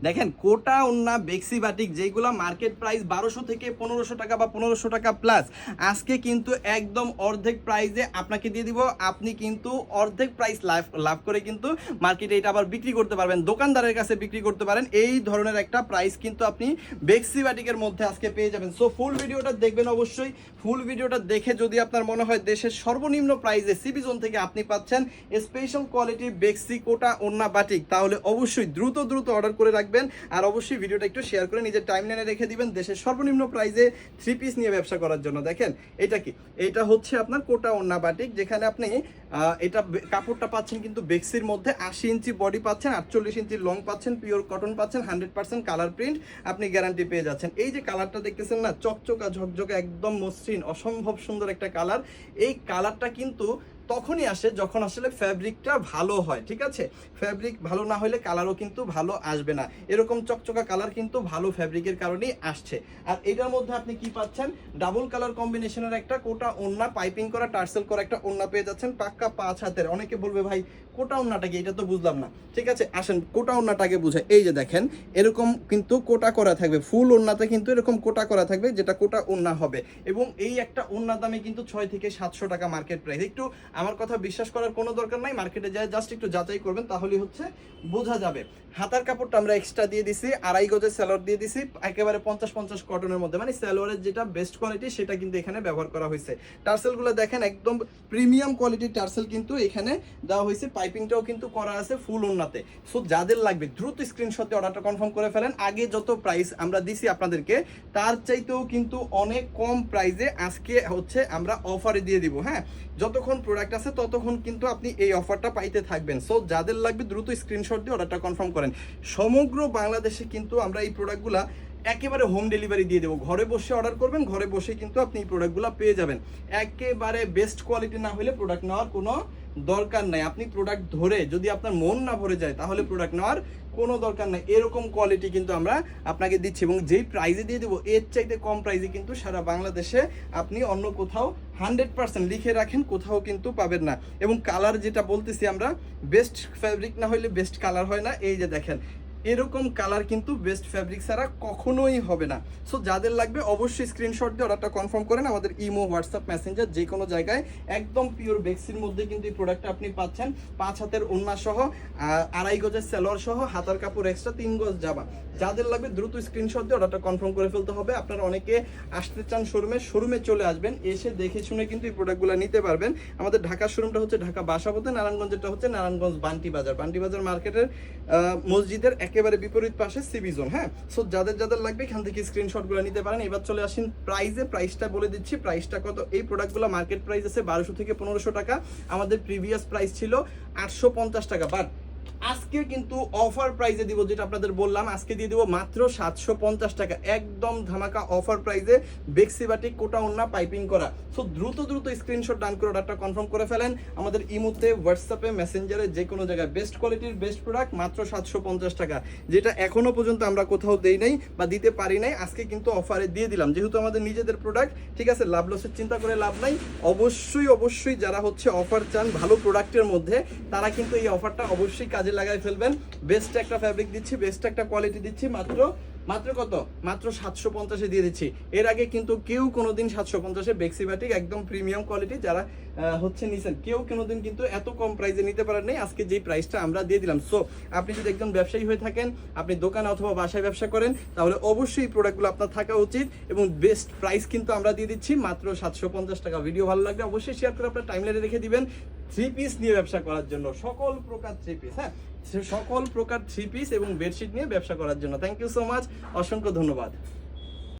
দেখেন কোটা ওন্না বেক্সি বাটিক যেগুলো মার্কেট প্রাইস 1200 থেকে 1500 টাকা বা 1500 টাকা প্লাস, আজকে কিন্তু একদম অর্ধেক প্রাইসে আপনাকে দিয়ে দিব। আপনি কিন্তু অর্ধেক প্রাইস লাভ করে কিন্তু মার্কেটে এটা আবার বিক্রি করতে পারবেন, দোকানদারের কাছে বিক্রি করতে পারেন। এই ধরনের একটা প্রাইস কিন্তু আপনি বেক্সি বাটিকের মধ্যে আজকে পেয়ে যাবেন। সো ফুল ভিডিওটা দেখবেন অবশ্যই। ফুল ভিডিওটা দেখে যদি আপনার মনে হয় দেশের সর্বনিম্ন প্রাইসে সিবি জোন থেকে আপনি পাচ্ছেন স্পেশাল কোয়ালিটি বেক্সি কোটা ওন্না বাটিক, তাহলে অবশ্যই দ্রুত অর্ডার করে রাখবেন। আর অবশ্যই ভিডিওটা একটু শেয়ার করে নিজের টাইমলাইনে রেখে দিবেন দেশের সর্বনিম্ন প্রাইসে 3 পিস নিয়ে ব্যবসা করার জন্য। দেখেন এটা কি, এটা হচ্ছে আপনার কোটা ওন্না বাটিক, যেখানে আপনি এটা কাপড়টা পাচ্ছেন কিন্তু বেক্সির মধ্যে 80 ইঞ্চি বডি পাচ্ছেন, 48 ইঞ্চি লং পাচ্ছেন, পিওর কটন পাচ্ছেন, 100% কালার প্রিন্ট আপনি গ্যারান্টি পেয়ে যাচ্ছেন। এই যে কালারটা দেখতেছেন না, চকচকা ঝকঝকে একদম মসৃণ অসম্ভব সুন্দর একটা কালার। এই কালারটা কিন্তু তখনই আসে যখন আসলে ফ্যাব্রিকটা ভালো হয়, ঠিক আছে? ফ্যাব্রিক ভালো না হলে কালারও কিন্তু ভালো আসবে না। এরকম চকচকা কালার কিন্তু ভালো ফ্যাব্রিকের কারণেই আসছে। আর এটার মধ্যে আপনি কি পাচ্ছেন, ডাবল কালার কম্বিনেশনের একটা কোটা ওন্না, পাইপিং করা টার্সেল করা একটা ওন্না পেয়ে যাচ্ছেন, পাক্কা 5 হাতের। অনেকে বলবে ভাই কোটা ওন্নাটা কি, এটা তো বুঝলাম না। ঠিক আছে, আসেন কোটা ওন্নাটাকে বুঝাই। এই যে দেখেন এরকম কিন্তু কোটা করা থাকবে, ফুল ওন্নাতে কিন্তু এরকম কোটা করা থাকবে, যেটা কোটা ওন্না হবে। এবং এই একটা ওন্না দামে কিন্তু 6 থেকে 700 টাকা মার্কেট প্রাইস। একটু আমার কথা বিশ্বাস করার কোনো দরকার নাই, মার্কেটে যায় জাস্ট একটু যাচাই করবেন, তাহলেই হচ্ছে বোঝা যাবে। হাতার কাপড়টা আমরা এক্সট্রা দিয়ে দিছি, 2.5 গজের সালোয়ার দিয়ে দিছি, একেবারে 50-50 কটনের মধ্যে, মানে সালোয়ারের যেটা বেস্ট কোয়ালিটি সেটা কিন্তু এখানে ব্যবহার করা হয়েছে। টার্সেলগুলো দেখেন একদম প্রিমিয়াম কোয়ালিটির টার্সেল কিন্তু এখানে দেওয়া হয়েছে, পাইপিংটাও কিন্তু করা আছে ফুল ওন্নাতে। সো যাদের লাগবে দ্রুত স্ক্রিনশট দিয়ে অর্ডারটা কনফার্ম করে ফেলেন। আগে যত প্রাইস আমরা দিছি আপনাদেরকে তার চাইতেও কিন্তু অনেক কম প্রাইসে আজকে হচ্ছে আমরা অফারে দিয়ে দিব। হ্যাঁ, যতক্ষণ প্রোডাক্ট আছে ততক্ষণ কিন্তু আপনি এই অফারটা পাইতে থাকবেন। সো যাদের লাগবে দ্রুত স্ক্রিনশট দিয়ে অর্ডারটা কনফার্ম করেন। সমগ্র বাংলাদেশে কিন্তু আমরা এই প্রোডাক্টগুলা একেবারে হোম ডেলিভারি দিয়ে দেবো। ঘরে বসে অর্ডার করবেন, ঘরে বসে কিন্তু আপনি এই প্রোডাক্টগুলো পেয়ে যাবেন। একেবারে বেস্ট কোয়ালিটি না হলে প্রোডাক্ট নেওয়ার কোনো দরকার নাই। আপনি প্রোডাক্ট ধরে যদি আপনার মন না ভরে যায় তাহলে প্রোডাক্ট নেওয়ার কোনো দরকার নাই। এরকম কোয়ালিটি কিন্তু আমরা আপনাকে দিচ্ছি, এবং যেই প্রাইজে দিয়ে দেবো এর চাইতে কম প্রাইজে কিন্তু সারা বাংলাদেশে আপনি অন্য কোথাও 100% লিখে রাখেন, কোথাও কিন্তু পাবেন না। এবং কালার যেটা বলতেছি আমরা, বেস্ট ফ্যাব্রিক না হলে বেস্ট কালার হয় না। এই যে দেখেন এরকম কালার কিন্তু বেস্ট ফ্যাব্রিক ছাড়া কখনোই হবে না। সো যাদের লাগবে অবশ্যই স্ক্রিনশট দিয়ে অর্ডারটা কনফার্ম করেন। আমাদের ইমো, হোয়াটসঅ্যাপ, মেসেঞ্জার যে কোনো জায়গায় একদম পিওর বেক্সির মধ্যে কিন্তু এই প্রোডাক্টটা আপনি পাচ্ছেন। 5 হাতের ওন্না সহ, 2.5 গজের সালোয়ার সহ, হাতার কাপড় এক্সট্রা, 3 গজ জামা। যাদের লাগবে দ্রুত স্ক্রিনশট দিয়ে অর্ডারটা কনফার্ম করে ফেলতে হবে। আপনারা অনেকে আসতে চান শোরুমে চলে আসবেন, এসে দেখে শুনে কিন্তু এই প্রোডাক্টগুলো নিতে পারবেন। আমাদের ঢাকার শোরুমটা হচ্ছে ঢাকা বাসাবোতে, নারায়ণগঞ্জেরটা হচ্ছে নারায়ণগঞ্জ বান্টি বাজার মার্কেটের মসজিদের একেবারে বিপরীত পাশে সিবি জোন। হ্যাঁ, সো যাদের লাগবে এখান থেকে স্ক্রিনশটগুলো নিতে পারেন। এবার চলে আসেন প্রাইসটা বলে দিচ্ছি। প্রাইসটা কত, এই প্রোডাক্টগুলো মার্কেট প্রাইস আছে 1200 থেকে 1500 টাকা। আমাদের প্রিভিয়াস প্রাইস ছিল 850 টাকা, বাট আজকে কিন্তু অফার প্রাইসে দিব, যেটা আপনাদের বললাম আজকে দিয়ে দিব মাত্র 750 টাকা, একদম ধামাকা অফার প্রাইসে বেক্সি বাটিক কোটা ওন্না পাইপিং করা। সো দ্রুত স্ক্রিনশট ডান করে অর্ডারটা কনফার্ম করে ফেলেন। আমাদের ইমোতে, হোয়াটসঅ্যাপে, মেসেঞ্জারে যে কোনো জায়গায় বেস্ট কোয়ালিটির বেস্ট প্রোডাক্ট মাত্র 750 টাকা, যেটা এখনো পর্যন্ত আমরা কোথাও দেই নাই বা দিতে পারি নাই। আজকে কিন্তু অফারে দিয়ে দিলাম, যেহেতু আমাদের নিজেদের প্রোডাক্ট। ঠিক আছে, লাভ লসের চিন্তা করে লাভ নাই। অবশ্যই যারা হচ্ছে অফার চান ভালো প্রোডাক্টের মধ্যে, তারা কিন্তু এই অফারটা অবশ্যই কাজে লাগাই ফেলবেন। বেস্ট একটা ফ্যাব্রিক দিচ্ছি, বেস্ট একটা কোয়ালিটি দিচ্ছি, মাত্র কত, মাত্র 750-এ দিয়ে দিচ্ছি। এর আগে কিন্তু কেউ কোনোদিন 750-এ বেক্সি বাটিক একদম প্রিমিয়াম কোয়ালিটি যারা হচ্ছে নিছেন, কেউ কোনোদিন কিন্তু এত কম প্রাইসে নিতে পারেন নাই আজকে যেই প্রাইসটা আমরা দিয়ে দিলাম। সো আপনি যদি একজন ব্যবসায়ী হয়ে থাকেন, আপনি দোকানে অথবা বাসায় ব্যবসা করেন, তাহলে অবশ্যই প্রোডাক্টগুলো আপনার থাকা উচিত। এবং বেস্ট প্রাইস কিন্তু আমরা দিয়ে দিচ্ছি মাত্র 750 টাকা। ভিডিও ভালো লাগলে অবশ্যই শেয়ার করে আপনার টাইমলাইনে রেখে দিবেন। 3 পিস নিয়ে ব্যবসা করার জন্য, সকল প্রকার 3 পিস, হ্যাঁ সকল প্রকার 3 পিস এবং বেডশিট নিয়ে ব্যবসা করার জন্য। থ্যাংক ইউ সো মাচ, অসংখ্য ধন্যবাদ।